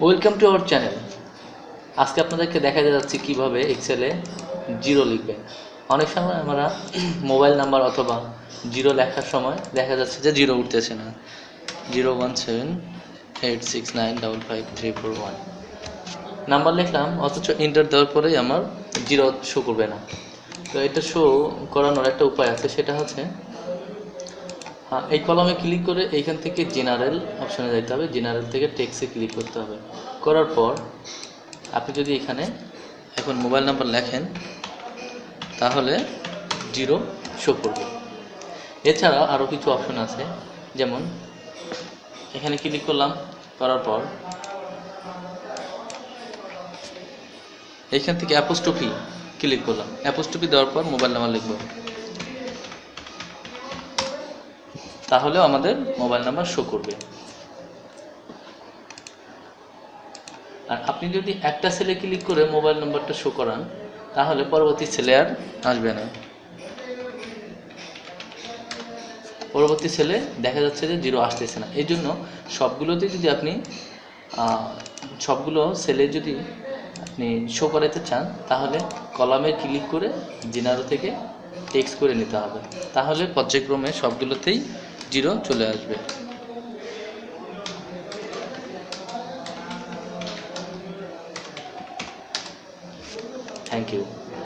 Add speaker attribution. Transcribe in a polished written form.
Speaker 1: Welcome to our channel. আজকে আপনাদেরকে দেখা যাচ্ছে কিভাবে এক্সেলে জিরো লিখবেন। অনেক সময় আমরা মোবাইল নাম্বার অথবা জিরো লেখার সময় দেখা যাচ্ছে যে জিরো উঠতেছে না। 01786955341 নাম্বার লিখলাম, অথচ এন্টার দেওয়ার পরেই আমার জিরো শো করবে না। তো এটা শো করানোর একটা উপায় আছে, সেটা হচ্ছে এই কলমে ক্লিক করে এইখান থেকে জেনারেল অপশনে যেতে হবে। জেনারেল থেকে টেক্সটে ক্লিক করতে হবে। করার পর আপনি যদি এখানে এখন মোবাইল নাম্বার লেখেন তাহলে জিরো শো করবে। এছাড়া আরও কিছু অপশন আছে, যেমন এখানে ক্লিক করলাম, করার পর এইখান থেকে অ্যাপোস্ট্রফি ক্লিক করলাম। অ্যাপোস্ট্রফি দেওয়ার পর মোবাইল নাম্বার লিখব, তাহলেও আমাদের মোবাইল নাম্বার শো করবে। আর আপনি যদি একটা সেলে ক্লিক করে মোবাইল নাম্বারটা শো করান তাহলে পরবর্তী সেলে আর আসবে না। পরবর্তী সেলে দেখা যাচ্ছে যে জিরো আসতেছে না। এই জন্য সবগুলোতে যদি আপনি সবগুলো সেলে যদি আপনি শো করাতে চান তাহলে কলামে ক্লিক করে জেনারেল থেকে টেক্সট করে নিতে হবে, তাহলে পর্যায়ক্রমে সবগুলোতেই জিরো চলে আসবে। Thank you.